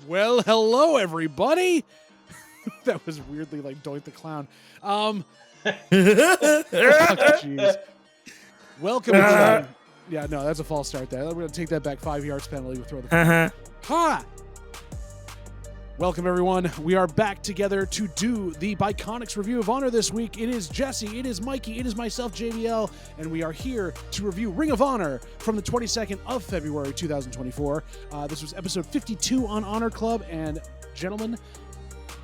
Well, hello, everybody. That was weirdly like Doink the Clown. Jeez. Welcome, everybody. Yeah, no, that's a false start there. We're going to take that back 5 yards penalty. We'll throw the Ha! Welcome, everyone. We are back together to do the Bi-Conics Review of Honor this week. It is Jesse, it is Mikey, it is myself, JBL, and we are here to review Ring of Honor from the 22nd of February, 2024. This was episode 52 on Honor Club, and gentlemen,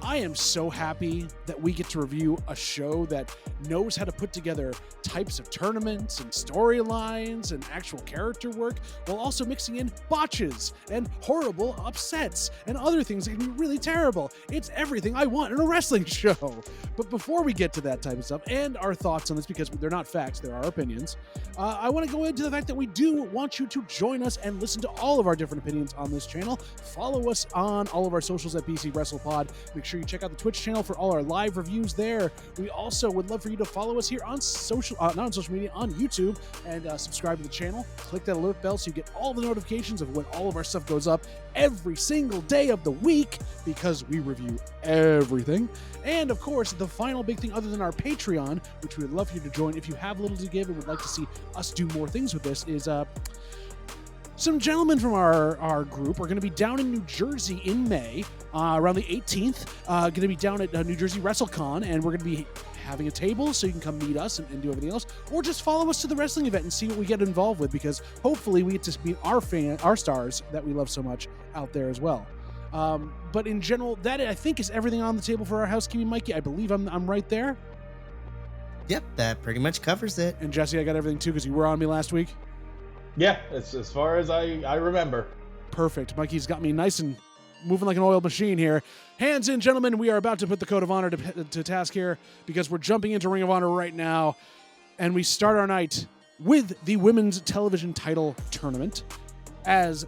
I am so happy that we get to review a show that knows how to put together types of tournaments and storylines and actual character work while also mixing in botches and horrible upsets and other things that can be really terrible. It's everything I want in a wrestling show. But before we get to that type of stuff and our thoughts on this, because they're not facts, they're our opinions, I want to go into the fact that we do want you to join us and listen to all of our different opinions on this channel. Follow us on all of our socials at BC WrestlePod. Make sure you check out the Twitch channel for all our live reviews there. We also would love for you to follow us here on not on social media, on YouTube, and subscribe to the channel. Click that alert bell so you get all the notifications of when all of our stuff goes up every single day of the week, because we review everything. And of course, the final big thing other than our Patreon, which we would love for you to join if you have little to give and would like to see us do more things with this, is some gentlemen from our group are going to be down in New Jersey in May, around the 18th, going to be down at New Jersey WrestleCon, and we're going to be having a table so you can come meet us and do everything else, or just follow us to the wrestling event and see what we get involved with, because hopefully we get to meet our stars that we love so much out there as well. But in general, that I think is everything on the table for our housekeeping, Mikey. I believe I'm right there. Yep, that pretty much covers it. And Jesse, I got everything too, because you were on me last week. Yeah, it's as far as I remember. Perfect. Mikey's got me nice and moving like an oiled machine here. Hands in, gentlemen. We are about to put the Code of Honor to task here, because we're jumping into Ring of Honor right now. And we start our night with the Women's Television Title Tournament. As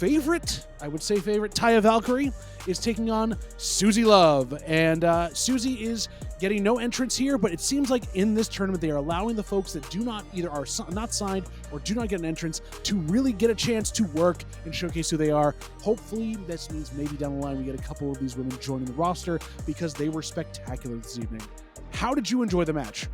I would say favorite, Taya Valkyrie is taking on Susie Love. And Susie is getting no entrance here, but it seems like in this tournament they are allowing the folks that do not either are not signed or do not get an entrance to really get a chance to work and showcase who they are. Hopefully this means maybe down the line we get a couple of these women joining the roster, because they were spectacular this evening. How did you enjoy the match?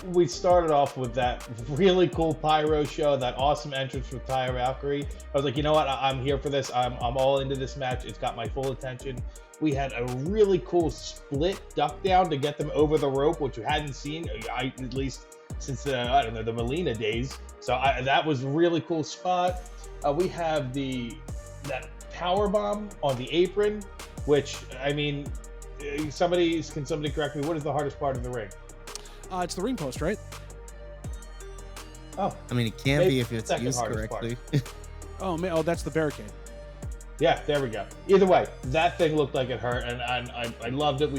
We started off with that really cool pyro show, that awesome entrance with Taya Valkyrie. I was like, you know what? I'm here for this. I'm all into this match. It's got my full attention. We had a really cool split duck down to get them over the rope, which we hadn't seen, at least since the Melina days. So that was a really cool spot. We have that power bomb on the apron, which, I mean, can somebody correct me? What is the hardest part of the ring? It's the ring post, right? Oh, I mean, it can be if it's used correctly. Oh, that's the barricade. Yeah, there we go. Either way, that thing looked like it hurt, and I loved it.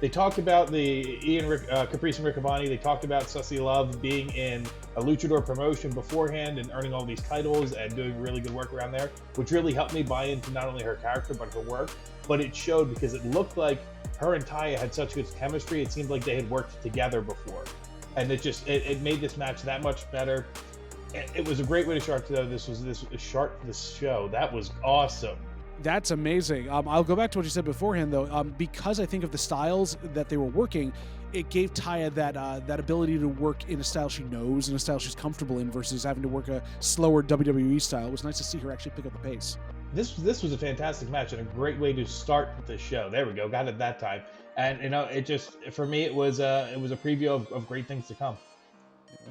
They talked about Caprice and Riccaboni. They talked about Susie Love being in a luchador promotion beforehand and earning all these titles and doing really good work around there, which really helped me buy into not only her character but her work. But it showed, because it looked like her and Taya had such good chemistry. It seemed like they had worked together before, and it made this match that much better. It was a great way to start this show. That was awesome. That's amazing. I'll go back to what you said beforehand, though. Because I think of the styles that they were working, it gave Taya that ability to work in a style she knows and a style she's comfortable in, versus having to work a slower WWE style. It was nice to see her actually pick up the pace. This was a fantastic match and a great way to start the show. There we go, got it that time. And it just, for me, it was a preview of great things to come.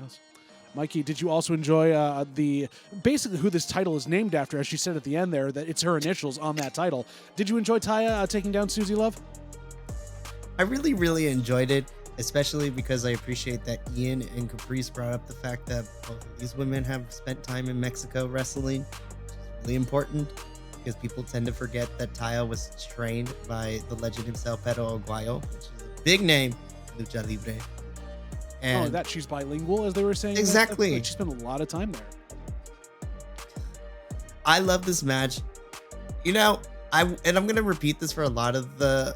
Yes. Mikey, did you also enjoy basically who this title is named after, as she said at the end there, that it's her initials on that title? Did you enjoy Taya taking down Susie Love? I really, really enjoyed it, especially because I appreciate that Ian and Caprice brought up the fact that both of these women have spent time in Mexico wrestling, which is really important, because people tend to forget that Taya was trained by the legend himself, Pedro Aguayo, which is a big name in Lucha Libre. And that she's bilingual, as they were saying. Exactly. Like she spent a lot of time there. I love this match. I'm going to repeat this for a lot of the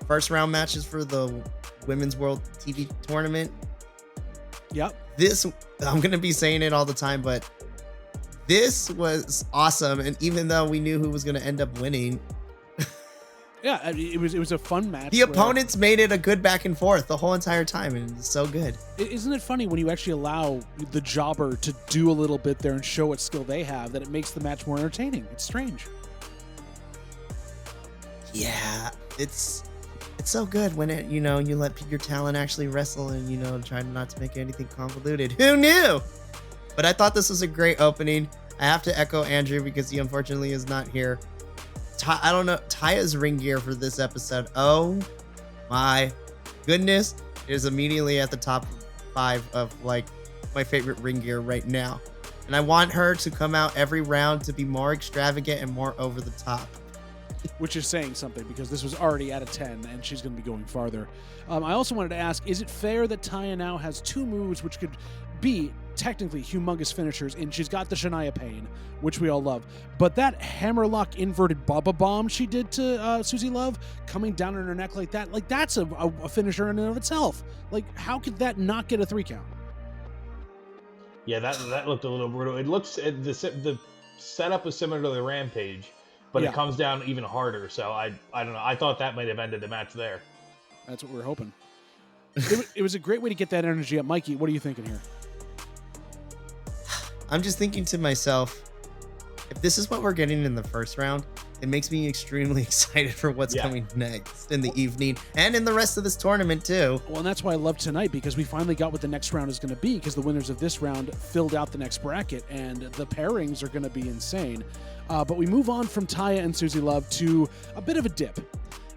first round matches for the Women's World TV Tournament. Yep. I'm going to be saying it all the time, but This was awesome, and even though we knew who was going to end up winning, Yeah, I mean, it was a fun match. the opponents made it a good back and forth the whole entire time, and it's so good. Isn't it funny when you actually allow the jobber to do a little bit there and show what skill they have, that it makes the match more entertaining? It's strange. Yeah, it's so good when you let your talent actually wrestle and try not to make anything convoluted. Who knew? But I thought this was a great opening. I have to echo Andrew because he unfortunately is not here. I don't know, Taya's ring gear for this episode. Oh my goodness. It is immediately at the top 5 of like my favorite ring gear right now. And I want her to come out every round to be more extravagant and more over the top. Which is saying something, because this was already at a 10 and she's going to be going farther. I also wanted to ask, is it fair that Taya now has 2 moves which could be technically humongous finishers? And she's got the Shania Pain, which we all love. But that hammerlock inverted Baba Bomb she did to Susie Love, coming down on her neck like that's a finisher in and of itself. Like, how could that not get a 3 count? Yeah, that looked a little brutal. It looks, the setup is similar to the Rampage, but Yeah. it comes down even harder. So I don't know. I thought that might have ended the match there. That's what we're hoping. It was a great way to get that energy up. Mikey, what are you thinking here? I'm just thinking to myself, if this is what we're getting in the first round, it makes me extremely excited for what's coming next in the evening and in the rest of this tournament too. Well, and that's why I love tonight, because we finally got what the next round is going to be, because the winners of this round filled out the next bracket, and the pairings are going to be insane. But we move on from Taya and Susie Love to a bit of a dip.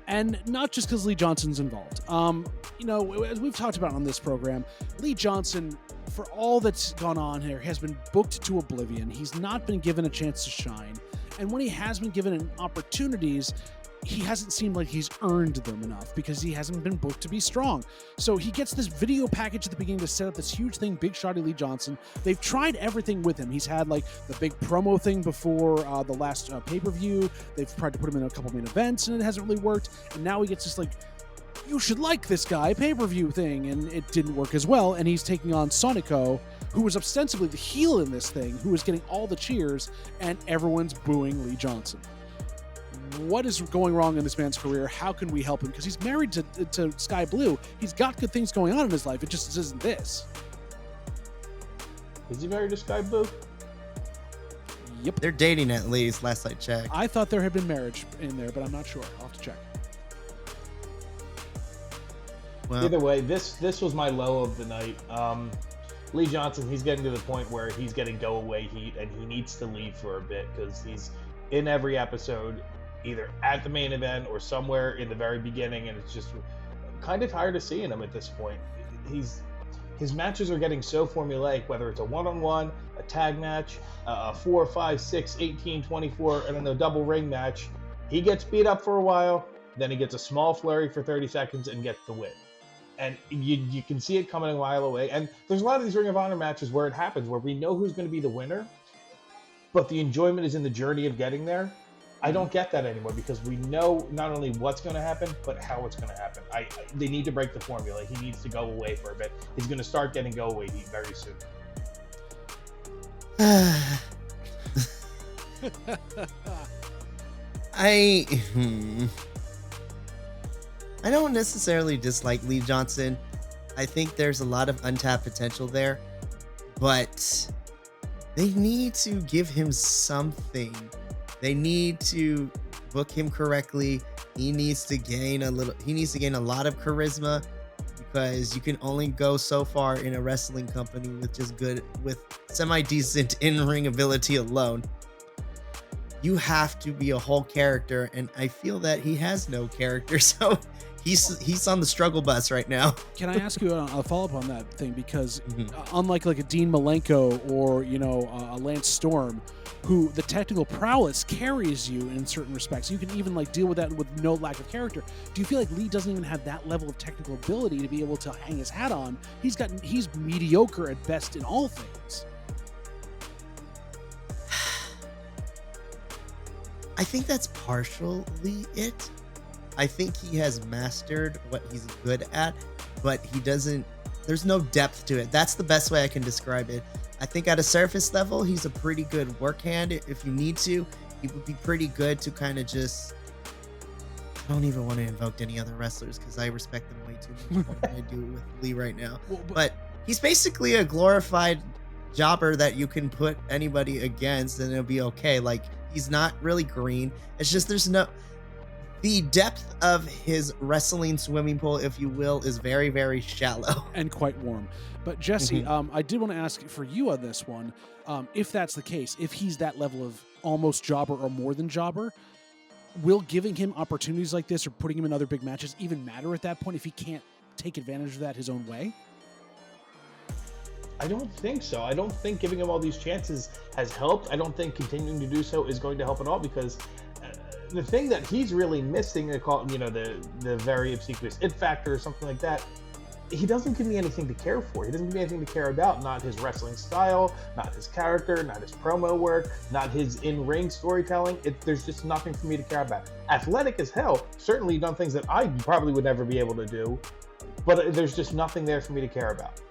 And not just because Lee Johnson's involved. As we've talked about on this program, Lee Johnson, for all that's gone on here, has been booked to oblivion. He's not been given a chance to shine. And when he has been given opportunities, he hasn't seemed like he's earned them enough, because he hasn't been booked to be strong. So he gets this video package at the beginning to set up this huge thing, Big Shotty Lee Johnson. They've tried everything with him. He's had like the big promo thing before the last pay-per-view. They've tried to put him in a couple main events and it hasn't really worked. And now he gets this like, you should like this guy pay-per-view thing, and it didn't work as well. And he's taking on Sonico, who was ostensibly the heel in this thing, who was getting all the cheers, and everyone's booing Lee Johnson. What is going wrong in this man's career? How can we help him? Because he's married to Sky Blue. He's got good things going on in his life. It just isn't this. Is he married to Sky Blue? Yep. They're dating at least, last I checked. I thought there had been marriage in there, but I'm not sure. I'll have to check. Well, Either way, this was my low of the night. Lee Johnson, he's getting to the point where he's getting go-away heat, and he needs to leave for a bit, because he's in every episode, either at the main event or somewhere in the very beginning, and it's just kind of tired of seeing him at this point. His matches are getting so formulaic, whether it's a one-on-one, a tag match, a 4, 5, 6, 18, 24, and then a double ring match. He gets beat up for a while, then he gets a small flurry for 30 seconds and gets the win. And you can see it coming a while away. And there's a lot of these Ring of Honor matches where it happens, where we know who's going to be the winner, but the enjoyment is in the journey of getting there. I don't get that anymore, because we know not only what's going to happen, but how it's going to happen. They need to break the formula. He needs to go away for a bit. He's going to start getting go-away heat very soon. I don't necessarily dislike Lee Johnson. I think there's a lot of untapped potential there, but they need to give him something. They need to book him correctly. He needs to gain a lot of charisma, because you can only go so far in a wrestling company with semi-decent in-ring ability alone. You have to be a whole character, and I feel that he has no character, so he's on the struggle bus right now. Can I ask you a follow-up on that thing? Because unlike like a Dean Malenko or a Lance Storm, who the technical prowess carries you in certain respects, you can even like deal with that with no lack of character. Do you feel like Lee doesn't even have that level of technical ability to be able to hang his hat on? He's mediocre at best in all things. I think that's partially it. I think he has mastered what he's good at, but there's no depth to it. That's the best way I can describe it. I think at a surface level, he's a pretty good work hand. If you need to, he would be pretty good to kind of just. I don't even want to invoke any other wrestlers because I respect them way too much more than I do with Lee right now. Well, but he's basically a glorified jobber that you can put anybody against and it'll be okay. Like, he's not really green. It's just the depth of his wrestling swimming pool, if you will, is very, very shallow. And quite warm. But Jesse, I did want to ask for you on this one, if that's the case, if he's that level of almost jobber or more than jobber, will giving him opportunities like this or putting him in other big matches even matter at that point if he can't take advantage of that his own way? I don't think so. I don't think giving him all these chances has helped. I don't think continuing to do so is going to help at all because the thing that he's really missing, the very obsequious it factor or something like that, he doesn't give me anything to care for. He doesn't give me anything to care about. Not his wrestling style, not his character, not his promo work, not his in-ring storytelling. There's just nothing for me to care about. Athletic as hell, certainly done things that I probably would never be able to do, but there's just nothing there for me to care about.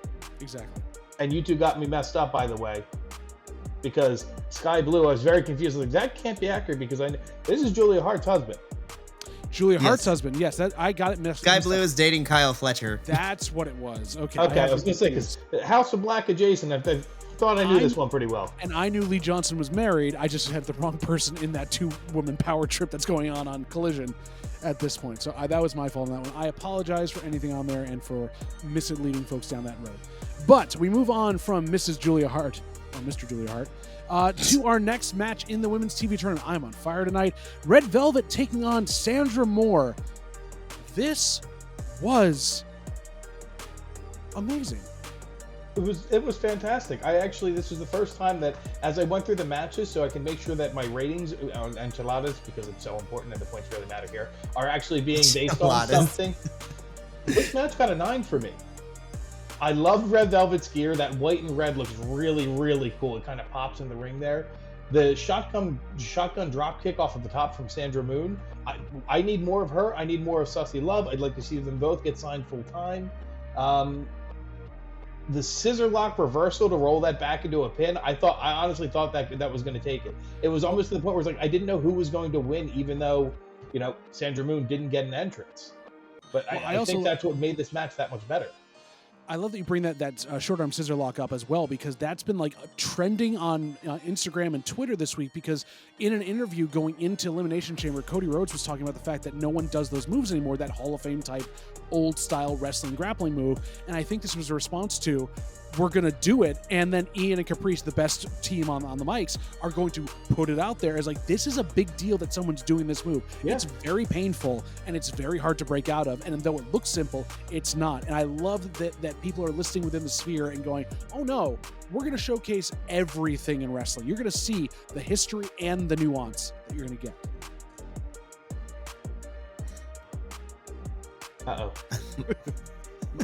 Exactly. And you two got me messed up, by the way, because Sky Blue, I was very confused. Like, that can't be accurate because this is Julia Hart's husband. Julia Hart's husband, yes. I got it messed up. Sky Blue is dating Kyle Fletcher. That's what it was. Okay. Okay, I was going to say, because House of Black adjacent, I thought I knew this one pretty well. And I knew Lee Johnson was married. I just had the wrong person in that two-woman power trip that's going on Collision at this point. So that was my fault on that one. I apologize for anything on there and for misleading folks down that road. But we move on from Mrs. Julia Hart, or Mr. Julia Hart, to our next match in the women's TV tournament. I'm on fire tonight. Red Velvet taking on Sandra Moore. This was amazing. It was fantastic. This was the first time that as I went through the matches, so I can make sure that my ratings on enchiladas, because it's so important and the points really matter here, are actually being based on something. This match got a 9 for me. I loved Red Velvet's gear. That white and red looks really, really cool. It kind of pops in the ring there. The shotgun drop kick off of the top from Sandra Moon. I need more of her. I need more of Sussy Love. I'd like to see them both get signed full time. The scissor lock reversal to roll that back into a pin. I honestly thought that was going to take it. It was almost to the point where it's like I didn't know who was going to win, even though Sandra Moon didn't get an entrance. But I think that's what made this match that much better. I love that you bring that short arm scissor lock up as well, because that's been like trending on Instagram and Twitter this week, because in an interview going into Elimination Chamber, Cody Rhodes was talking about the fact that no one does those moves anymore, that Hall of Fame type old style wrestling grappling move. And I think this was a response to, we're going to do it. And then Ian and Caprice, the best team on the mics, are going to put it out there as like, this is a big deal that someone's doing this move. Yeah. It's very painful and it's very hard to break out of. And though it looks simple, it's not. And I love that people are listening within the sphere and going, oh no, we're going to showcase everything in wrestling. You're going to see the history and the nuance that you're going to get. Uh-oh.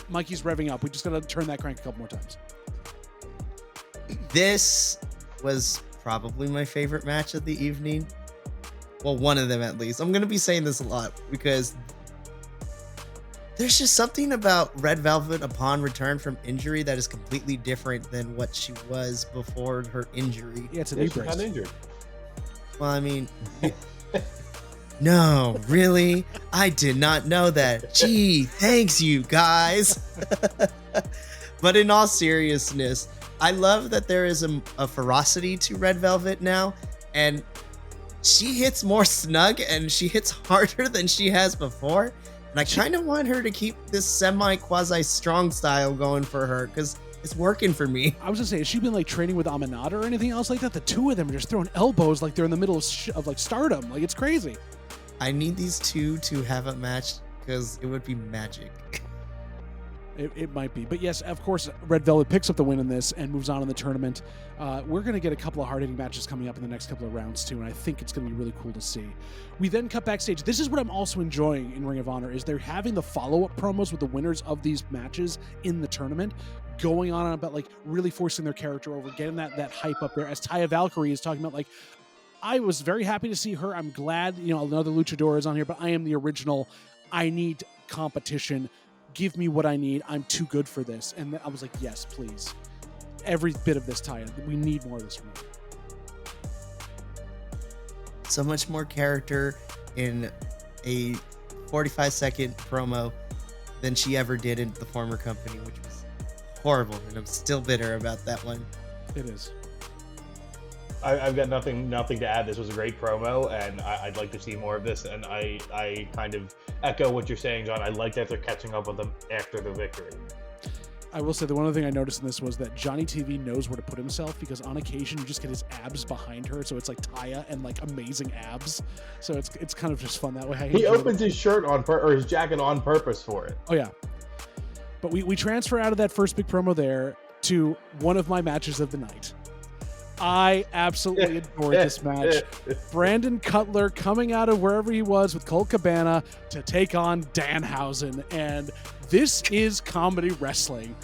Mikey's revving up. We just got to turn that crank a couple more times. This was probably my favorite match of the evening. Well, one of them at least. I'm going to be saying this a lot because there's just something about Red Velvet upon return from injury that is completely different than what she was before her injury. Yeah, it's a knee brace. She's not injured. Well, I mean... No, really? I did not know that. Gee, thanks you guys. But in all seriousness, I love that there is a ferocity to Red Velvet now, and she hits more snug and she hits harder than she has before. And I kind of want her to keep this semi-quasi-strong style going for her, because it's working for me. I was gonna say, has she been like training with Aminata or anything else like that? The two of them are just throwing elbows like they're in the middle of like stardom. Like, it's crazy. I need these two to have a match because it would be magic. It might be. But yes, of course, Red Velvet picks up the win in this and moves on in the tournament. We're going to get a couple of hard-hitting matches coming up in the next couple of rounds, too, and I think it's going to be really cool to see. We then cut backstage. This is what I'm also enjoying in Ring of Honor, is they're having the follow-up promos with the winners of these matches in the tournament, going on about, like, really forcing their character over, getting that hype up there, as Taya Valkyrie is talking about, like, I was very happy to see her. I'm glad, another luchador is on here, but I am the original. I need competition. Give me what I need. I'm too good for this. And I was like, yes, please. every bit of this tie-in. We need more of this from her. So much more character in a 45-second promo than she ever did in the former company, which was horrible, and I'm still bitter about that one. It is. I've got nothing to add. This was a great promo, and I'd like to see more of this. And I kind of echo what you're saying, John. I like that they're catching up with them after the victory. I will say the one other thing I noticed in this was that Johnny TV knows where to put himself, because on occasion you just get his abs behind her, so it's like Taya and like amazing abs. So it's kind of just fun that way. He opens his shirt or his jacket on purpose for it. Oh yeah. But we transfer out of that first big promo there to one of my matches of the night. I absolutely adored this match. Brandon Cutler coming out of wherever he was with Colt Cabana to take on Danhausen. And this is comedy wrestling.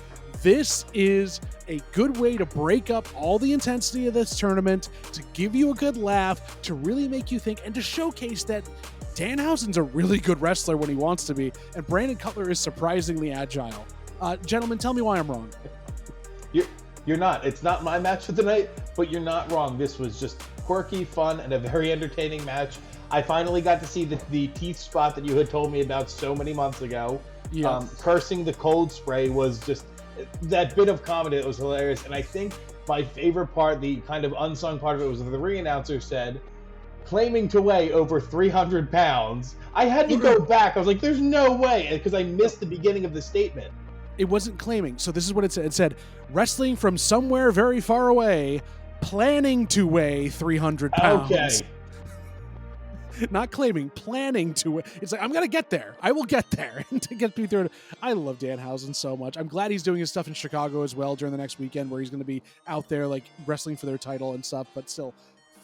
This is a good way to break up all the intensity of this tournament, to give you a good laugh, to really make you think, and to showcase that Danhausen's a really good wrestler when he wants to be, and Brandon Cutler is surprisingly agile. Gentlemen, tell me why I'm wrong. You're not. It's not my match for tonight, but you're not wrong. This was just quirky, fun, and a very entertaining match. I finally got to see the teeth spot that you had told me about so many months ago. Yeah. Cursing the cold spray was just that bit of comedy that was hilarious. And I think my favorite part, the kind of unsung part of it, was the ring announcer said, claiming to weigh over 300 pounds. I had to go back. I was like, there's no way, because I missed the beginning of the statement. It wasn't claiming. So this is what it said. It said, wrestling from somewhere very far away, planning to weigh 300 pounds. Okay. Not claiming, planning to weigh. It's like, I'm going to get there. I will get there. To get me through it. I love Danhausen so much. I'm glad he's doing his stuff in Chicago as well during the next weekend, where he's going to be out there like wrestling for their title and stuff. But still,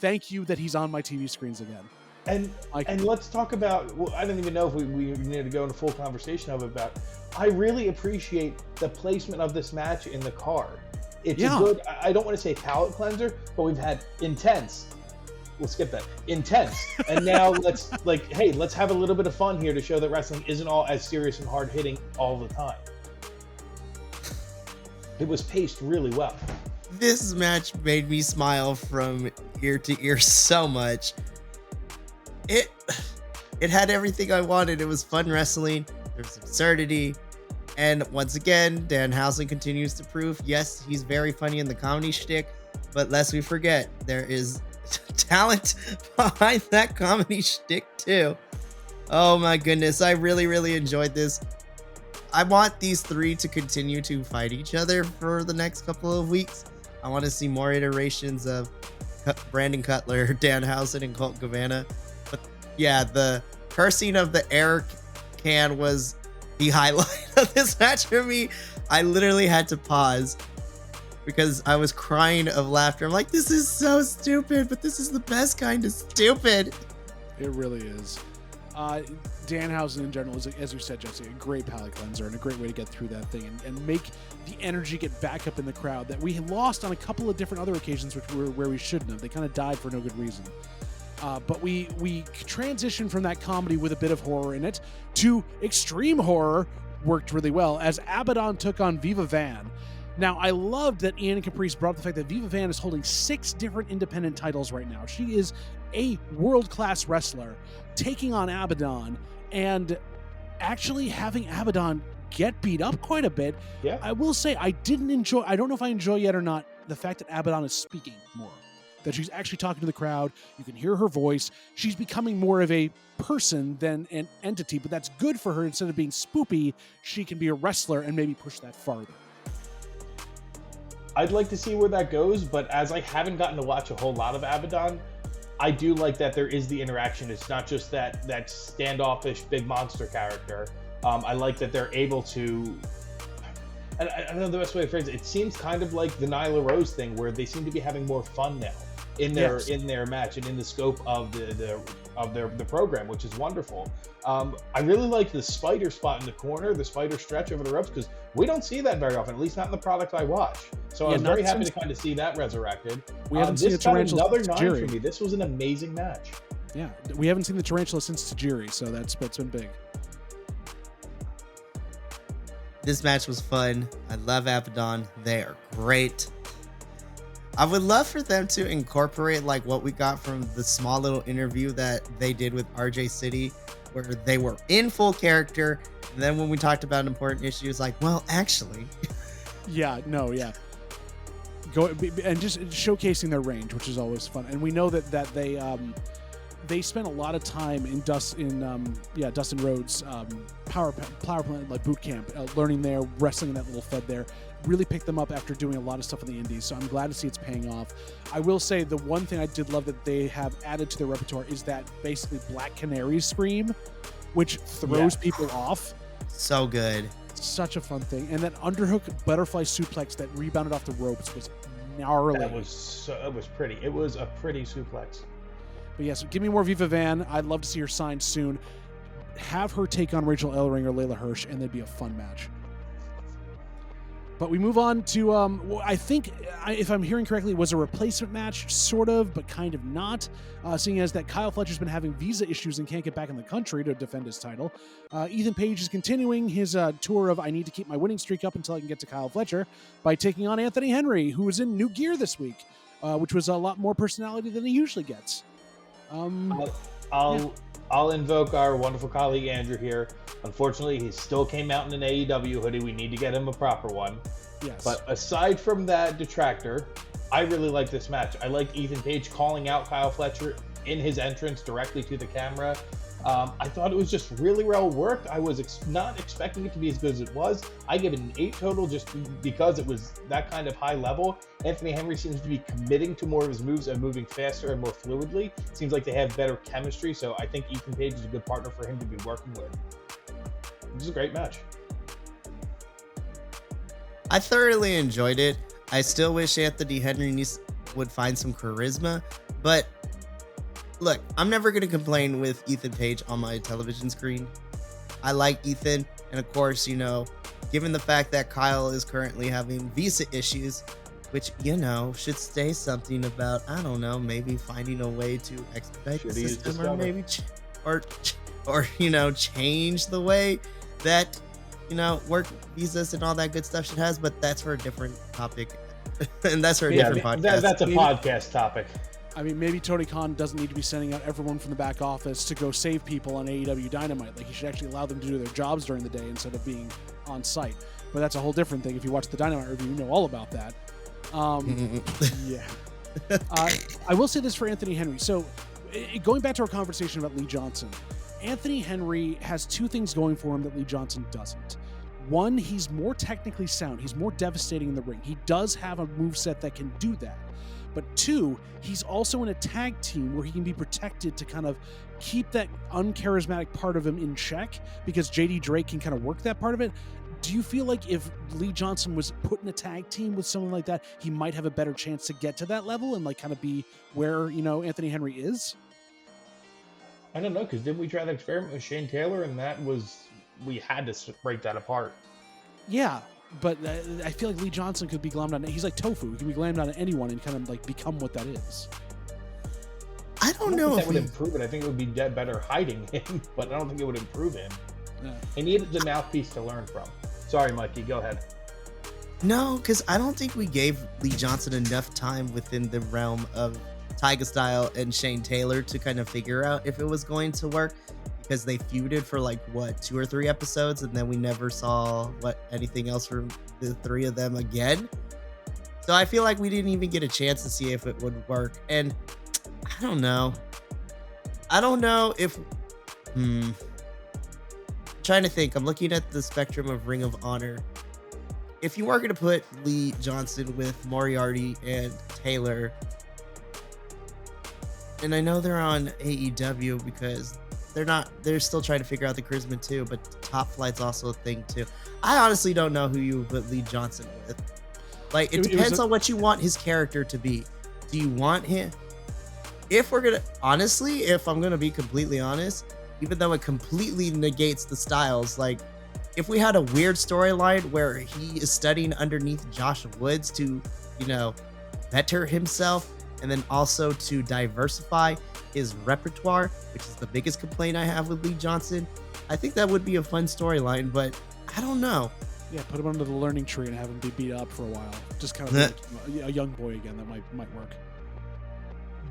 thank you that he's on my TV screens again. And let's talk about, well, I don't even know if we need to go into full conversation of it, about, I really appreciate the placement of this match in the card. It's a good, I don't want to say palate cleanser, but we've had intense. We'll skip that. Intense. And now let's have a little bit of fun here to show that wrestling isn't all as serious and hard hitting all the time. It was paced really well. This match made me smile from ear to ear so much. It had everything I wanted. It was fun wrestling. There was absurdity. And once again, Danhausen continues to prove, yes, he's very funny in the comedy shtick, but lest we forget, there is talent behind that comedy shtick too. Oh my goodness, I really, really enjoyed this. I want these three to continue to fight each other for the next couple of weeks. I want to see more iterations of Brandon Cutler, Danhausen, and Colt Cabana. But yeah, the cursing of the air can was the highlight of this match for me. I literally had to pause because I was crying of laughter. I'm like, this is so stupid, but this is the best kind of stupid. It really is. Danhausen in general is, as you said, Jesse, a great palate cleanser and a great way to get through that thing and make the energy get back up in the crowd that we lost on a couple of different other occasions, which were where we shouldn't have. They kind of died for no good reason. But we transitioned from that comedy with a bit of horror in it to extreme horror. Worked really well as Abaddon took on Viva Van. Now, I loved that Ian and Caprice brought up the fact that Viva Van is holding 6 different independent titles right now. She is a world-class wrestler taking on Abaddon and actually having Abaddon get beat up quite a bit. Yeah. I will say I don't know if I enjoy yet or not, the fact that Abaddon is speaking more. That she's actually talking to the crowd. You can hear her voice. She's becoming more of a person than an entity, but that's good for her. Instead of being spoopy, she can be a wrestler and maybe push that farther. I'd like to see where that goes, but as I haven't gotten to watch a whole lot of Abaddon, I do like that there is the interaction. It's not just that standoffish big monster character. I like that they're able to, and I don't know the best way to phrase it. It seems kind of like the Nyla Rose thing, where they seem to be having more fun now in their match and in the scope of the program, which is wonderful. I really like the spider spot in the corner, the spider stretch over the ropes, because we don't see that very often, at least not in the product I watch. So I was very happy to kind of see that resurrected. We haven't seen the tarantula another since 9 Tajiri. for me. This was an amazing match. Yeah, we haven't seen the tarantula since Tajiri, so that's been big. This match was fun. I love Abaddon. They are great. I would love for them to incorporate like what we got from the small little interview that they did with RJ City, where they were in full character. And then when we talked about important issues, like, well, actually. Yeah, no, yeah. Go and just showcasing their range, which is always fun. And we know that they spent a lot of time in Dustin Rhodes' power plant, like boot camp, learning there, wrestling in that little fed there. Really picked them up after doing a lot of stuff in the indies, so I'm glad to see it's paying off. I will say the one thing I did love that they have added to their repertoire is that basically Black Canary scream, which throws people off. So good. Such a fun thing. And that underhook butterfly suplex that rebounded off the ropes was gnarly. It was pretty. It was a pretty suplex. But yes, give me more Viva Van. I'd love to see her signed soon. Have her take on Rachel Ellering or Layla Hirsch, and that'd be a fun match. But we move on to, I think, if I'm hearing correctly, it was a replacement match, sort of, but kind of not, seeing as that Kyle Fletcher's been having visa issues and can't get back in the country to defend his title. Ethan Page is continuing his tour of I need to keep my winning streak up until I can get to Kyle Fletcher by taking on Anthony Henry, who was in new gear this week, which was a lot more personality than he usually gets. I'll invoke our wonderful colleague Andrew here. Unfortunately, he still came out in an AEW hoodie. We need to get him a proper one. Yes. But aside from that detractor, I really like this match. I like Ethan Page calling out Kyle Fletcher in his entrance directly to the camera. I thought it was just really well worked. I was not expecting it to be as good as it was. I give it an 8 total just because it was that kind of high level. Anthony Henry seems to be committing to more of his moves and moving faster and more fluidly. Seems like they have better chemistry, so I think Ethan Page is a good partner for him to be working with. This is a great match. I thoroughly enjoyed it. I still wish Anthony Henry would find some charisma, but look, I'm never going to complain with Ethan Page on my television screen. I like Ethan, and of course, given the fact that Kyle is currently having visa issues, which, should say something about, I don't know, maybe finding a way to expedite the system, or maybe, change the way that, work visas and all that good stuff should has, but that's for a different topic. And that's for a different podcast. That's a podcast topic. I mean, maybe Tony Khan doesn't need to be sending out everyone from the back office to go save people on AEW Dynamite. Like, he should actually allow them to do their jobs during the day instead of being on site. But that's a whole different thing. If you watch the Dynamite review, you know all about that. Yeah. I will say this for Anthony Henry. So, going back to our conversation about Lee Johnson, Anthony Henry has two things going for him that Lee Johnson doesn't. One, he's more technically sound. He's more devastating in the ring. He does have a moveset that can do that. But two, he's also in a tag team where he can be protected to kind of keep that uncharismatic part of him in check, because JD Drake can kind of work that part of it. Do you feel like if Lee Johnson was put in a tag team with someone like that, he might have a better chance to get to that level and like kind of be where, Anthony Henry is? I don't know, because didn't we try that experiment with Shane Taylor, and we had to break that apart. Yeah. But I feel like Lee Johnson could be glammed on. He's like tofu. He can be glammed on anyone and kind of like become what that is. I don't know if if that would improve it. I think it would be better hiding him, but I don't think it would improve him. Yeah. He needed the mouthpiece to learn from. Sorry, Mikey, go ahead. No, because I don't think we gave Lee Johnson enough time within the realm of Tiger Style and Shane Taylor to kind of figure out if it was going to work. Because they feuded for 2 or 3 episodes, and then we never saw anything else from the 3 of them again. So I feel like we didn't even get a chance to see if it would work. And I don't know if trying to think. I'm looking at the spectrum of Ring of Honor. If you were going to put Lee Johnson with Moriarty and Taylor, and I know they're on AEW because they're still trying to figure out the charisma too, but Top Flight's also a thing too. I honestly don't know who you would put Lee Johnson with. It depends on what you want his character to be. Do you want him? If I'm gonna be completely honest, even though it completely negates the styles, if we had a weird storyline where he is studying underneath Josh Woods to, better himself, and then also to diversify his repertoire, which is the biggest complaint I have with Lee Johnson, I think that would be a fun storyline, but I don't know. Yeah, put him under the learning tree and have him be beat up for a while. Just kind of like a young boy again. That might work.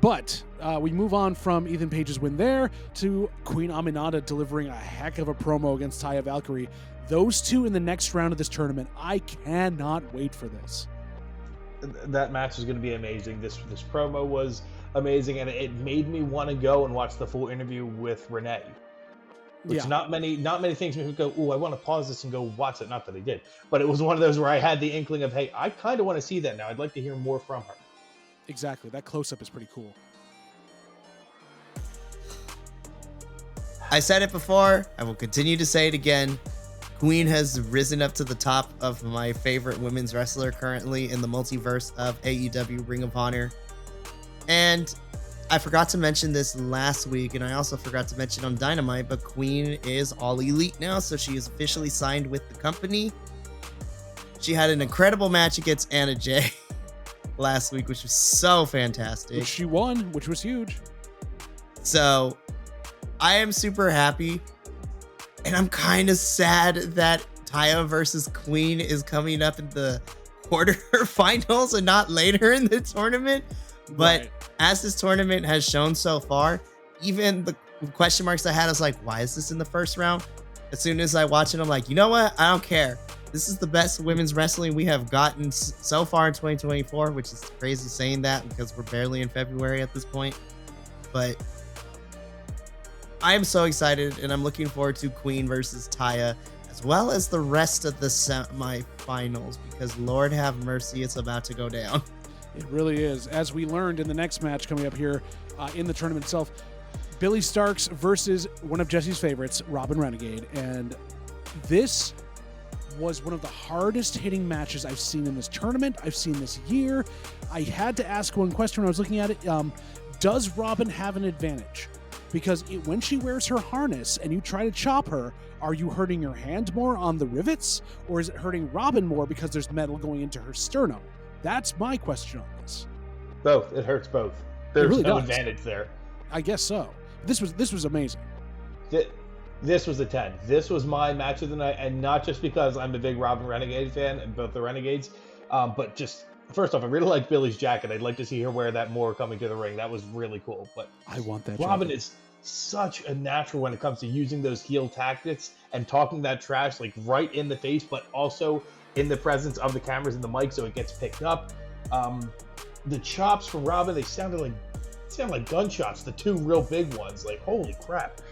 But we move on from Ethan Page's win there to Queen Aminata delivering a heck of a promo against Taya Valkyrie. Those two in the next round of this tournament. I cannot wait for this. That match is going to be amazing. This promo was amazing, and it made me want to go and watch the full interview with Renee. Which not many things make me go, ooh, I want to pause this and go watch it. Not that I did, but it was one of those where I had the inkling of, hey, I kind of want to see that now. I'd like to hear more from her. Exactly. That close-up is pretty cool. I said it before. I will continue to say it again. Queen has risen up to the top of my favorite women's wrestler currently in the multiverse of AEW Ring of Honor. And I forgot to mention this last week, and I also forgot to mention on Dynamite, but Queen is All Elite now, so she is officially signed with the company. She had an incredible match against Anna Jay last week, which was so fantastic. Which she won, which was huge. So I am super happy, and I'm kind of sad that Taya versus Queen is coming up in the quarterfinals and not later in the tournament. But right. As this tournament has shown so far, even the question marks I had, I was like, why is this in the first round? As soon as I watch it, I'm like, you know what? I don't care. This is the best women's wrestling we have gotten so far in 2024, which is crazy saying that because we're barely in February at this point. But I am so excited, and I'm looking forward to Queen versus Taya, as well as the rest of the semifinals, because Lord have mercy, it's about to go down. It really is. As we learned in the next match coming up here in the tournament itself, Billie Starkz versus one of Jesse's favorites, Robin Renegade. And this was one of the hardest hitting matches I've seen in this tournament. I've seen this year. I had to ask one question when I was looking at it. Does Robin have an advantage? Because when she wears her harness and you try to chop her, are you hurting your hand more on the rivets? Or is it hurting Robin more because there's metal going into her sternum? That's my question on this. Both. It hurts both. There's really no does. advantage there. I guess so. This was amazing. This was a 10. This was my match of the night, and not just because I'm a big Robin Renegade fan and both the Renegades, but just first off, I really like Billie's jacket. I'd like to see her wear that more coming to the ring. That was really cool. But I want that. Robin jacket. is such a natural when it comes to using those heel tactics and talking that trash like right in the face, but also in the presence of the cameras and the mic, so it gets picked up. The chops from Robin, they sound like gunshots. The two real big ones, like holy crap.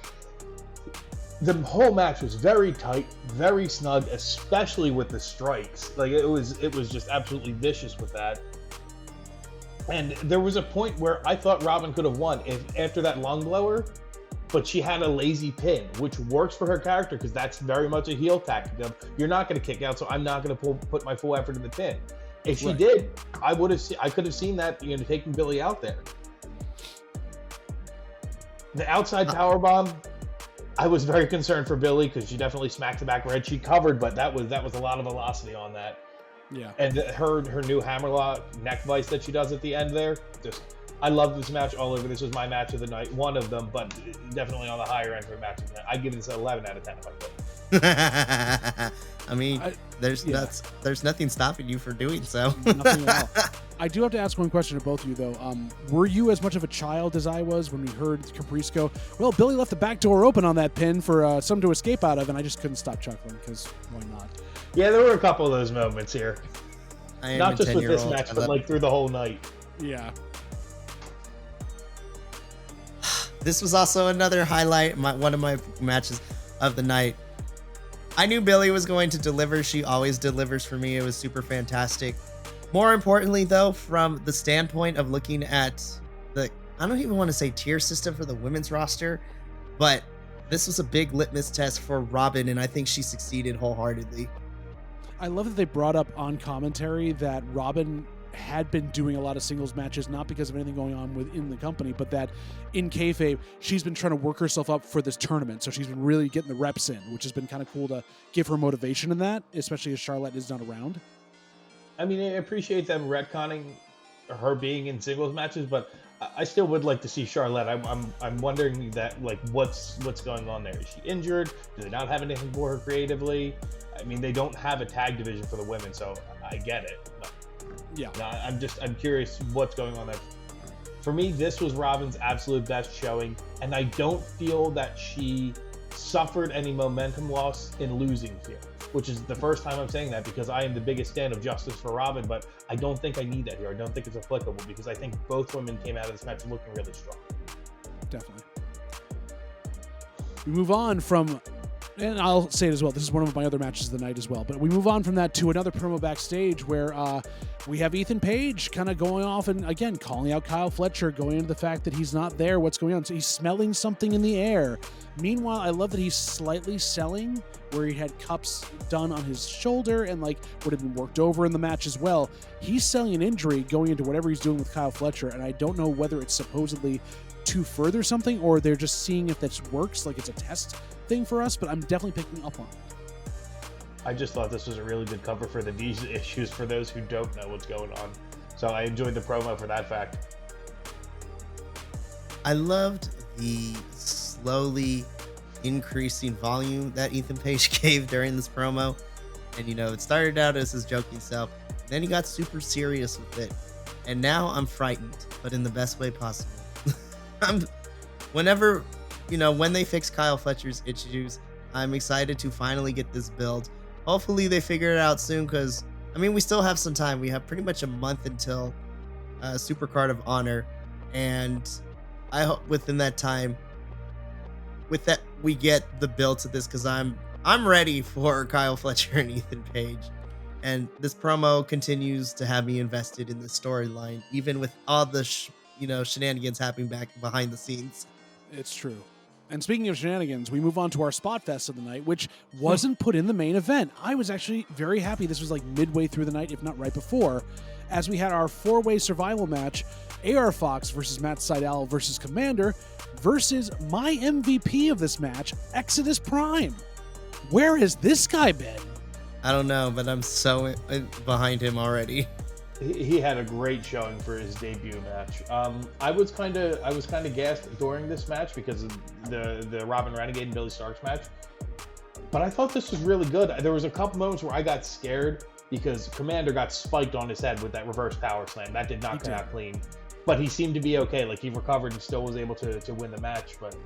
The whole match was very tight, very snug, especially with the strikes. Like it was just absolutely vicious with that. And there was a point where I thought Robin could have won after that lung blower, but she had a lazy pin, which works for her character because that's very much a heel tactic of you're not going to kick out, so I'm not going to put my full effort in the pin. If she did, I could have seen that, taking Billie out there. The outside power bomb, I was very concerned for Billie because she definitely smacked the back of her head. She covered, but that was a lot of velocity on that. Yeah. And her new hammerlock neck vice that she does at the end there, I love this match all over. This was my match of the night, one of them, but definitely on the higher end for a match of the night. I'd give this an 11 out of 10 if I could. I mean, there's nothing stopping you from doing so. Nothing at all. I do have to ask one question to both of you, though. Were you as much of a child as I was when we heard Caprice go, well, Billie left the back door open on that pin for some to escape out of, and I just couldn't stop chuckling because why not? Yeah, there were a couple of those moments here. Not just with this match, but like through the whole night. Yeah. This was also another highlight, one of my matches of the night. I knew Billie was going to deliver. She always delivers for me. It was super fantastic. More importantly, though, from the standpoint of looking at I don't even want to say tier system for the women's roster, but this was a big litmus test for Robin, and I think she succeeded wholeheartedly. I love that they brought up on commentary that Robin had been doing a lot of singles matches, not because of anything going on within the company, but that in kayfabe, she's been trying to work herself up for this tournament. So she's been really getting the reps in, which has been kind of cool to give her motivation in that, especially as Charlotte is not around. I mean, I appreciate them retconning her being in singles matches, but I still would like to see Charlotte. I'm wondering that, like, what's going on there. Is she injured? Do they not have anything for her creatively? I mean, they don't have a tag division for the women, so I get it. But Yeah. no, I'm curious what's going on there. For me, this was Robin's absolute best showing, and I don't feel that she suffered any momentum loss in losing here, which is the first time I'm saying that, because I am the biggest fan of justice for Robin, but I don't think I need that here. I don't think it's applicable, because I think both women came out of this match looking really strong. Definitely. We move on from, and I'll say it as well, this is one of my other matches of the night as well, but we move on from that to another promo backstage where we have Ethan Page kind of going off and, again, calling out Kyle Fletcher, going into the fact that he's not there, what's going on. So he's smelling something in the air. Meanwhile, I love that he's slightly selling, where he had cups done on his shoulder and, like, would have been worked over in the match as well. He's selling an injury going into whatever he's doing with Kyle Fletcher, and I don't know whether it's supposedly to further something or they're just seeing if this works, like it's a test thing for us, but I'm definitely picking up on it. I just thought this was a really good cover for the D's issues for those who don't know what's going on. So I enjoyed the promo for that fact. I loved the slowly increasing volume that Ethan Page gave during this promo. And, you know, it started out as his joking self. Then he got super serious with it. And now I'm frightened, but in the best way possible. Whenever, you know, when they fix Kyle Fletcher's issues, I'm excited to finally get this build. Hopefully they figure it out soon, because, I mean, we still have some time. We have pretty much a month until Super Card of Honor. And I hope within that time, with that, we get the build to this, because I'm ready for Kyle Fletcher and Ethan Page. And this promo continues to have me invested in the storyline, even with all the shenanigans happening back behind the scenes. It's true. And speaking of shenanigans, we move on to our spot fest of the night, which wasn't put in the main event. I was actually very happy this was like midway through the night, if not right before, as we had our four-way survival match, AR Fox versus Matt Sydal versus Commander versus my MVP of this match, Exodus Prime. Where has this guy been? I don't know, but I'm so behind him already. He had a great showing for his debut match. I was kind of gassed during this match because of the Robin Renegade and Billie Starkz match, but I thought this was really good. There was a couple moments where I got scared because Commander got spiked on his head with that reverse power slam. That did not come out clean, but he seemed to be okay. Like, he recovered and still was able to win the match. But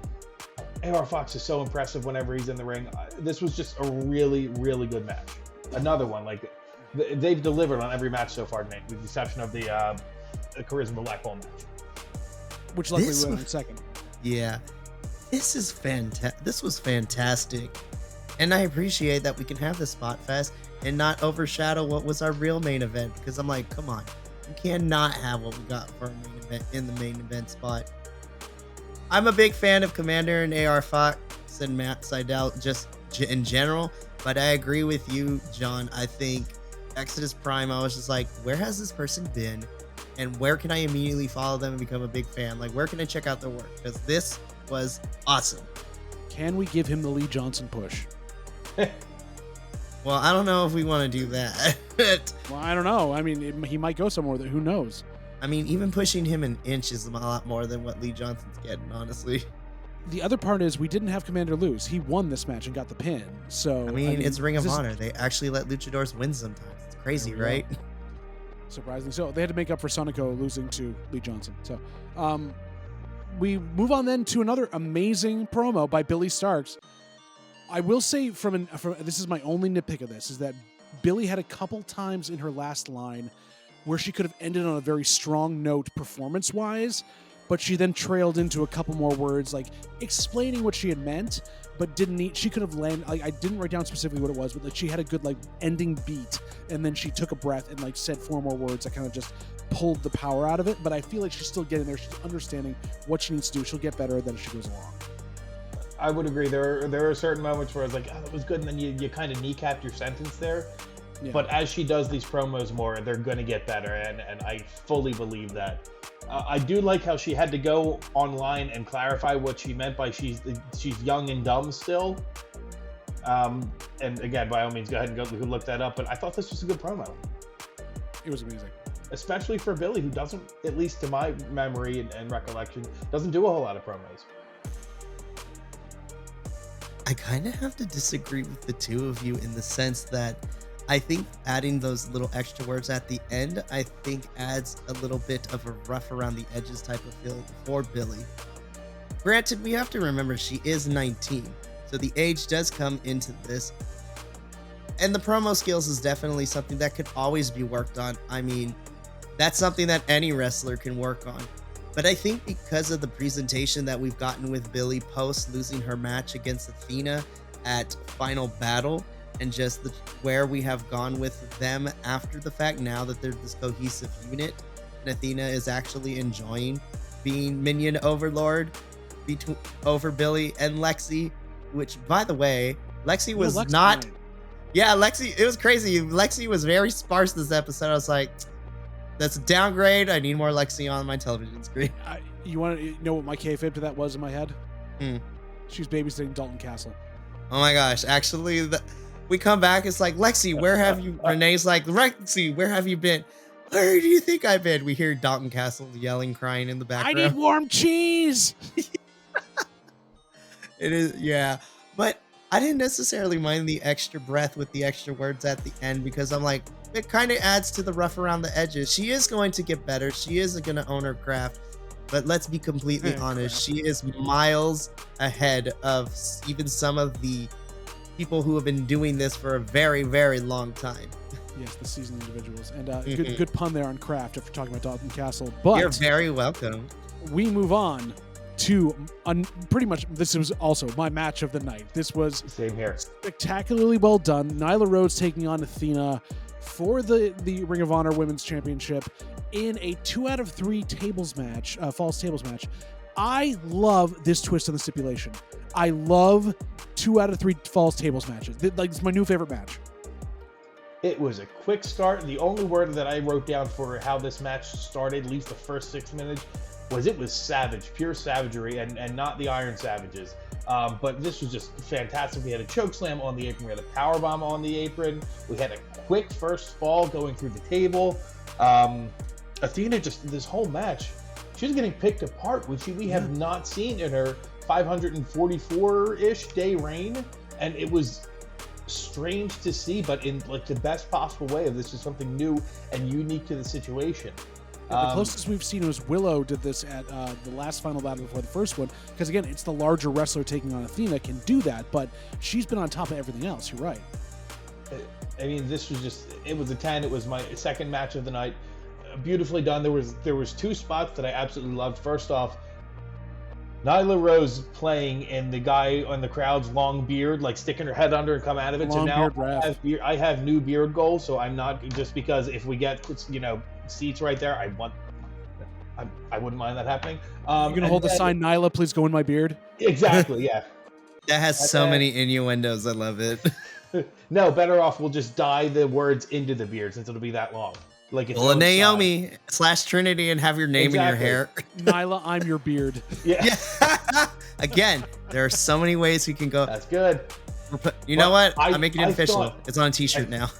AR Fox is so impressive whenever he's in the ring. This was just a really, really good match. Another one, like, they've delivered on every match so far tonight, with the exception of the Charisma Black Hole match, which luckily we went on second. Yeah, this is fantastic. This was fantastic, and I appreciate that we can have this spot fest and not overshadow what was our real main event. Because I'm like, come on, you cannot have what we got for our main event in the main event spot. I'm a big fan of Commander and AR Fox and Matt Sydal just in general, but I agree with you, John. I think Exodus Prime, I was just like, where has this person been, and where can I immediately follow them and become a big fan? Like, where can I check out their work? Because this was awesome. Can we give him the Lee Johnson push? Well, I don't know if we want to do that. Well, I don't know. I mean, he might go somewhere that, who knows? I mean, even pushing him an inch is a lot more than what Lee Johnson's getting, honestly. The other part is we didn't have Commander lose. He won this match and got the pin. So I mean it's Ring of Honor. They actually let luchadors win sometimes. It's crazy, right? Surprisingly so. They had to make up for Sonico losing to Lee Johnson. So we move on then to another amazing promo by Billie Starkz. I will say from this is my only nitpick of this, is that Billie had a couple times in her last line where she could have ended on a very strong note performance-wise, but she then trailed into a couple more words, like explaining what she had meant, but she could have landed, like, I didn't write down specifically what it was, but like she had a good like ending beat, and then she took a breath and like said four more words that kind of just pulled the power out of it. But I feel like she's still getting there. She's understanding what she needs to do. She'll get better as she goes along. I would agree. There are certain moments where I was like, oh, that was good, and then you kind of kneecapped your sentence there. Yeah. But as she does these promos more, they're going to get better, and I fully believe that. I do like how she had to go online and clarify what she meant by she's young and dumb still. And again, by all means, go ahead and go look that up. But I thought this was a good promo. It was amazing. especially for Billie, who doesn't, at least to my memory and recollection, doesn't do a whole lot of promos. I kind of have to disagree with the two of you in the sense that I think adding those little extra words at the end, I think adds a little bit of a rough around the edges type of feel for Billie. Granted, we have to remember she is 19, so the age does come into this. And the promo skills is definitely something that could always be worked on. I mean, that's something that any wrestler can work on. But I think because of the presentation that we've gotten with Billie post losing her match against Athena at Final Battle, and just where we have gone with them after the fact, now that they're this cohesive unit, and Athena is actually enjoying being minion overlord over Billie and Lexi, which, by the way, Lexi was not... Yeah, Lexi, it was crazy. Lexi was very sparse this episode. I was like, that's a downgrade. I need more Lexi on my television screen. You want to know what my kayfabe to that was in my head? She's babysitting Dalton Castle. Oh my gosh. Actually, we come back. It's like, Lexi, where have you... Renee's like, Lexi, where have you been? Where do you think I've been? We hear Dalton Castle yelling, crying in the background. I need warm cheese. It is, yeah. But I didn't necessarily mind the extra breath with the extra words at the end, because I'm like, it kind of adds to the rough around the edges. She is going to get better. She is going to own her craft. But let's be completely honest. She is miles ahead of even some of the people who have been doing this for a very, very long time. Yes, the seasoned individuals. And good pun there on craft after talking about Dalton Castle. But you're very welcome. We move on to pretty much, this was also my match of the night. This was same here. Spectacularly well done. Nyla Rose taking on Athena for the Ring of Honor Women's Championship in a 2 out of 3 tables match, false tables match. I love this twist on the stipulation. I love 2 out of 3 false tables matches. Like, it's my new favorite match. It was a quick start. The only word that I wrote down for how this match started, at least the first 6 minutes, was it was savage, pure savagery, and not the Iron Savages. But this was just fantastic. We had a choke slam on the apron. We had a power bomb on the apron. We had a quick first fall going through the table. Athena, just this whole match, she was getting picked apart, which we have not seen in her 544-ish day reign. And it was strange to see, but in like the best possible way of this is something new and unique to the situation. The closest we've seen was Willow did this at the last Final Battle before the first one, because again, it's the larger wrestler taking on Athena can do that, but she's been on top of everything else. You're right. I mean, this was just, it was a 10. It was my second match of the night. Beautifully done. There was 2 spots that I absolutely loved. First off, Nyla Rose playing in the guy on the crowd's long beard, like sticking her head under and come out of it. Long so now I have new beard goals, so I'm not, just because if we get, seats right there, I wouldn't mind that happening. You're gonna hold the sign, Nyla, please go in my beard? Exactly, yeah. That has so many innuendos. I love it. No, better off we'll just dye the words into the beard since it'll be that long. Like it's Naomi / Trinity and have your name in your hair. Nyla, I'm your beard. Yeah. Again, there are so many ways we can go. That's good. You know what? I'm making it official. It's on a t-shirt now.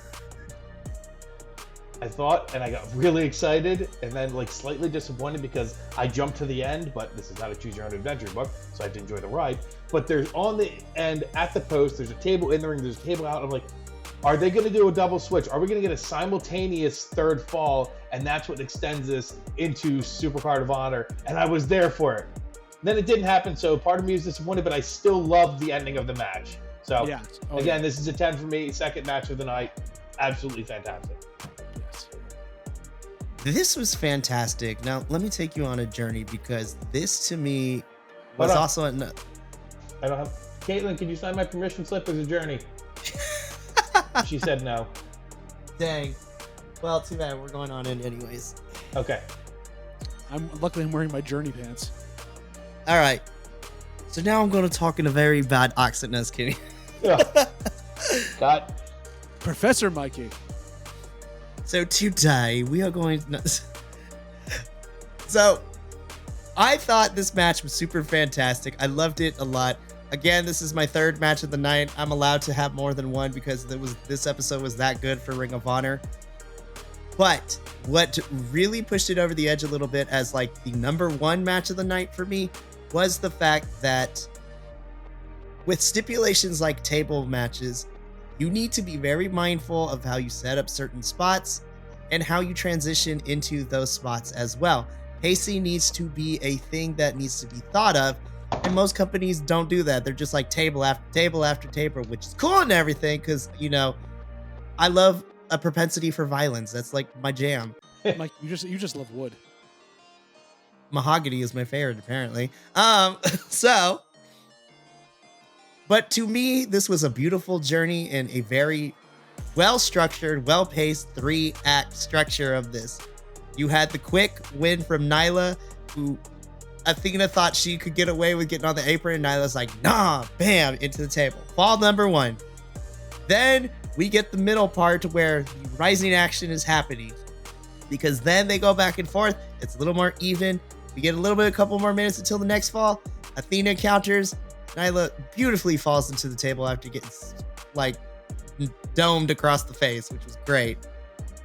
I thought, and I got really excited, and then like slightly disappointed because I jumped to the end, but this is not a choose your own adventure book, so I have to enjoy the ride. But there's on the end at the post, there's a table in the ring, there's a table out. I'm like, are they going to do a double switch? Are we going to get a simultaneous third fall? And that's what extends this into Supercard of Honor. And I was there for it. Then it didn't happen, so part of me was disappointed, but I still loved the ending of the match. So, again, this is a 10 for me. Second match of the night. Absolutely fantastic. This was fantastic. Now, let me take you on a journey, because this to me was also I don't have... Caitlin, can you sign my permission slip as a journey? She said no. Dang. Well, too bad. We're going on in anyways. Okay. Luckily I'm wearing my journey pants. All right. So now I'm going to talk in a very bad accent. No, kidding. Got Professor Mikey. So today we are going to... So I thought this match was super fantastic. I loved it a lot. Again, this is my third match of the night. I'm allowed to have more than one because this episode was that good for Ring of Honor. But what really pushed it over the edge a little bit as like the number one match of the night for me was the fact that with stipulations like table matches, you need to be very mindful of how you set up certain spots and how you transition into those spots as well. Pacing needs to be a thing that needs to be thought of, and most companies don't do that. They're just like table after table after table, which is cool and everything because, you know, I love a propensity for violence. That's like my jam. Mike, you just love wood. Mahogany is my favorite, apparently. But to me, this was a beautiful journey and a very well-structured, well-paced 3-act structure of this. You had the quick win from Nyla, who Athena thought she could get away with getting on the apron, and Nyla's like, nah, bam, into the table. Fall number 1. Then we get the middle part where the rising action is happening, because then they go back and forth. It's a little more even. We get a couple more minutes until the next fall. Athena counters. Nyla beautifully falls into the table after getting like domed across the face, which was great.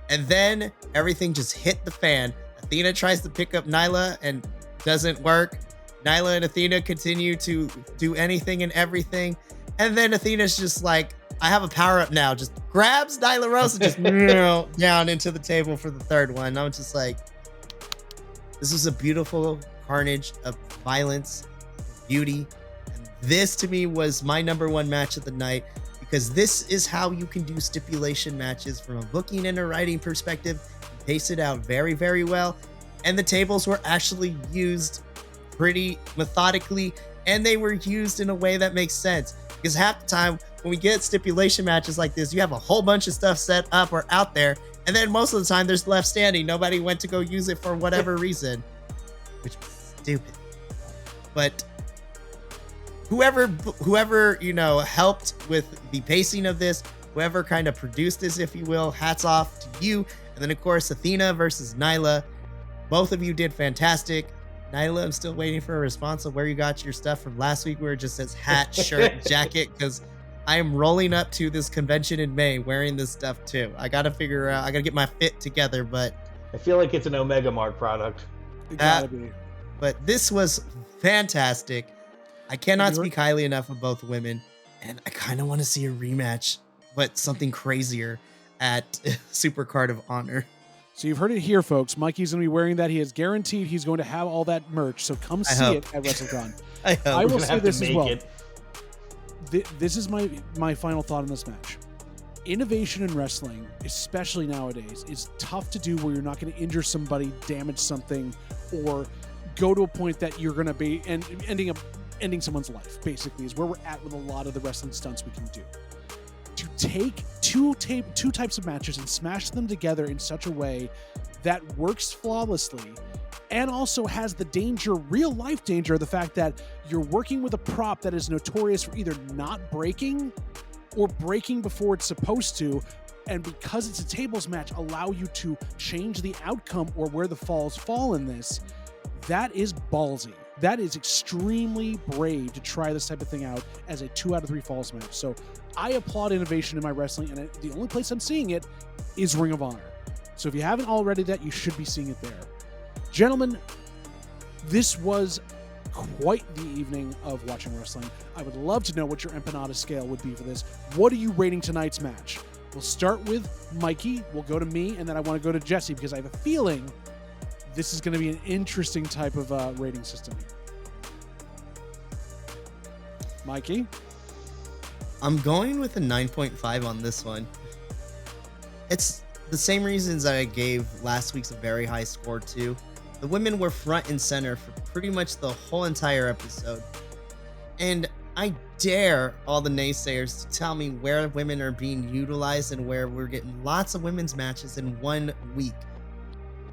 And then everything just hit the fan. Athena tries to pick up Nyla and doesn't work. Nyla and Athena continue to do anything and everything. And then Athena's just like, I have a power up now. Just grabs Nyla Rose and just down into the table for the third one. I was just like, this was a beautiful carnage of violence, beauty. And this to me was my number one match of the night, because this is how you can do stipulation matches from a booking and a writing perspective. You pace it out very, very well. And the tables were actually used pretty methodically, and they were used in a way that makes sense. Because half the time when we get stipulation matches like this, you have a whole bunch of stuff set up or out there, and then most of the time there's left standing. Nobody went to go use it for whatever reason, which was stupid. But whoever you know helped with the pacing of this, whoever kind of produced this, if you will, hats off to you. And then of course Athena versus Nyla, both of you did fantastic. Nyla, I'm still waiting for a response of where you got your stuff from last week, where it just says hat, shirt, jacket, because I am rolling up to this convention in May wearing this stuff too. I gotta figure out, I gotta get my fit together, but I feel like it's an Omega Mart product. It gotta be. But this was fantastic. I cannot speak highly enough of both women, and I kind of want to see a rematch, but something crazier at Supercard of Honor. So you've heard it here, folks. Mikey's going to be wearing that. He is guaranteed he's going to have all that merch. So come see it at WrestleCon. I will say this as well. This is my final thought on this match. Innovation in wrestling, especially nowadays, is tough to do where you're not going to injure somebody, damage something, or go to a point that you're going to be ending someone's life, basically, is where we're at with a lot of the wrestling stunts we can do. To take two types of matches and smash them together in such a way that works flawlessly and also has the danger, real life danger, of the fact that you're working with a prop that is notorious for either not breaking or breaking before it's supposed to, and because it's a tables match, allow you to change the outcome or where the falls fall in this. That is ballsy. That is extremely brave to try this type of thing out as a 2 out of 3 falls match. So I applaud innovation in my wrestling, and the only place I'm seeing it is Ring of Honor. So if you haven't already, that you should be seeing it there. Gentlemen, this was quite the evening of watching wrestling. I would love to know what your empanada scale would be for this. What are you rating tonight's match? We'll start with Mikey, we'll go to me, and then I want to go to Jesse, because I have a feeling this is going to be an interesting type of rating system here. Mikey? I'm going with a 9.5 on this one. It's the same reasons that I gave last week's a very high score to. The women were front and center for pretty much the whole entire episode. And I dare all the naysayers to tell me where women are being utilized and where we're getting lots of women's matches in 1 week.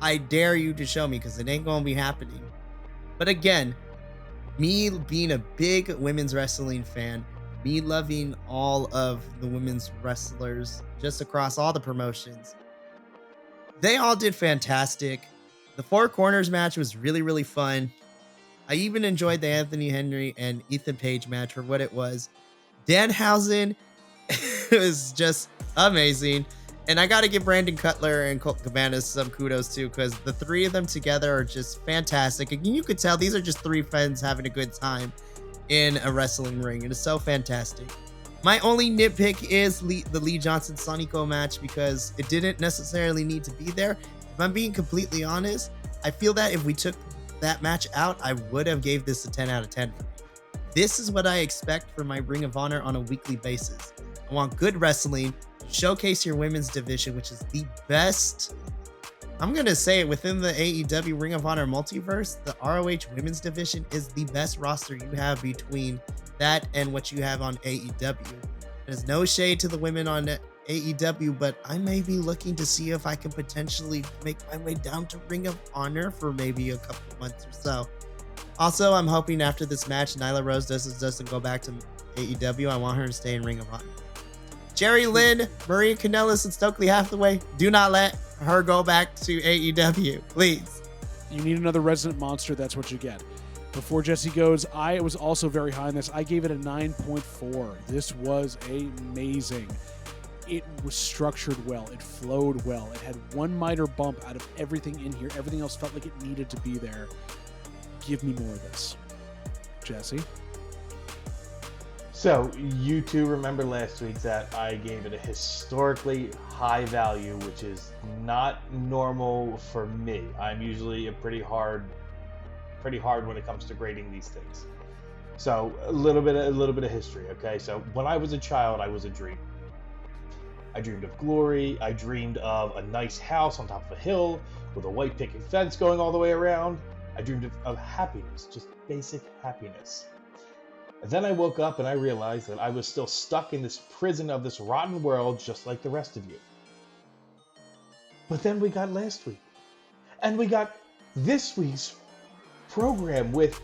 I dare you to show me, because it ain't gonna be happening. But again, me being a big women's wrestling fan, me loving all of the women's wrestlers just across all the promotions, they all did fantastic. The Four Corners match was really, really fun. I even enjoyed the Anthony Henry and Ethan Page match for what it was. Danhausen was just amazing. And I got to give Brandon Cutler and Colt Cabanas some kudos too, because the three of them together are just fantastic. And you could tell these are just three friends having a good time in a wrestling ring. It is so fantastic. My only nitpick is the Lee Johnson Sonico match, because it didn't necessarily need to be there. If I'm being completely honest, I feel that if we took that match out, I would have gave this a 10 out of 10. This is what I expect from my Ring of Honor on a weekly basis. I want good wrestling. Showcase your women's division, which is the best. I'm going to say it, within the AEW Ring of Honor multiverse, the ROH women's division is the best roster you have between that and what you have on AEW. There's no shade to the women on AEW, but I may be looking to see if I can potentially make my way down to Ring of Honor for maybe a couple of months or so. Also, I'm hoping after this match, Nyla Rose doesn't go back to AEW. I want her to stay in Ring of Honor. Jerry Lynn, Maria Kanellis, and Stokely Hathaway, do not let her go back to AEW, please. You need another resident monster, that's what you get. Before Jesse goes, I was also very high on this. I gave it a 9.4. This was amazing. It was structured well. It flowed well. It had one minor bump out of everything in here. Everything else felt like it needed to be there. Give me more of this. Jesse? So, you two remember last week that I gave it a historically high value, which is not normal for me. I'm usually pretty hard when it comes to grading these things. So, a little bit of history, okay? So, when I was a child, I was a dreamer. I dreamed of glory. I dreamed of a nice house on top of a hill with a white picket fence going all the way around. I dreamed of happiness, just basic happiness. And then I woke up and I realized that I was still stuck in this prison of this rotten world, just like the rest of you. But then we got last week, and we got this week's program with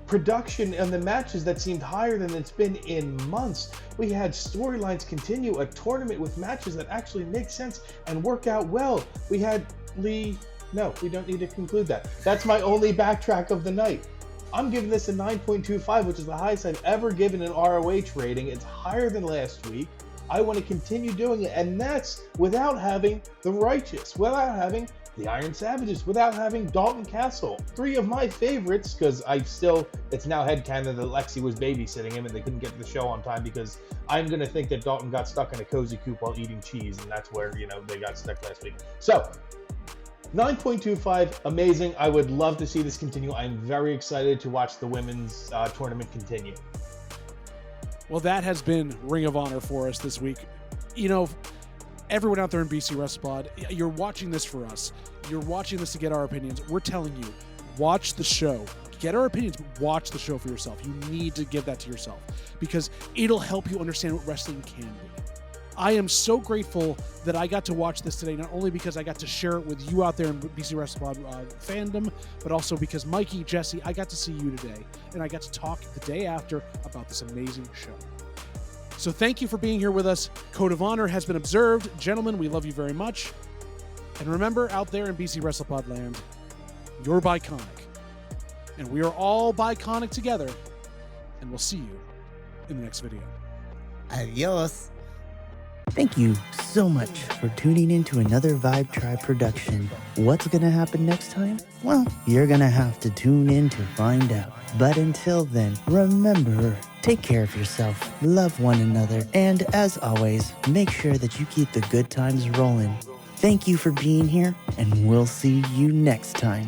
production and the matches that seemed higher than it's been in months. We had storylines continue, a tournament with matches that actually make sense and work out well. We had Lee. No, we don't need to conclude that. That's my only backtrack of the night. I'm giving this a 9.25, which is the highest I've ever given an ROH rating. It's higher than last week. I want to continue doing it, and that's without having the Righteous, without having the Iron Savages, without having Dalton Castle. Three of my favorites, because it's now headcanon that Lexi was babysitting him and they couldn't get to the show on time, because I'm going to think that Dalton got stuck in a cozy coop while eating cheese, and that's where, they got stuck last week. So, 9.25, amazing. I would love to see this continue. I'm very excited to watch the women's tournament continue. Well, that has been Ring of Honor for us this week. Everyone out there in BC WrestlePod, you're watching this for us. You're watching this to get our opinions. We're telling you, watch the show. Get our opinions, but watch the show for yourself. You need to give that to yourself, because it'll help you understand what wrestling can be. I am so grateful that I got to watch this today, not only because I got to share it with you out there in BC WrestlePod fandom, but also because Mikey, Jesse, I got to see you today, and I got to talk the day after about this amazing show. So thank you for being here with us. Code of Honor has been observed. Gentlemen, we love you very much. And remember, out there in BC WrestlePod land, you're Bi-Conic. And we are all Bi-Conic together. And we'll see you in the next video. Adios. Thank you so much for tuning in to another Vibe Tribe production. What's gonna happen next time? Well, you're gonna have to tune in to find out. But until then, remember, take care of yourself, love one another, and as always, make sure that you keep the good times rolling. Thank you for being here, and we'll see you next time.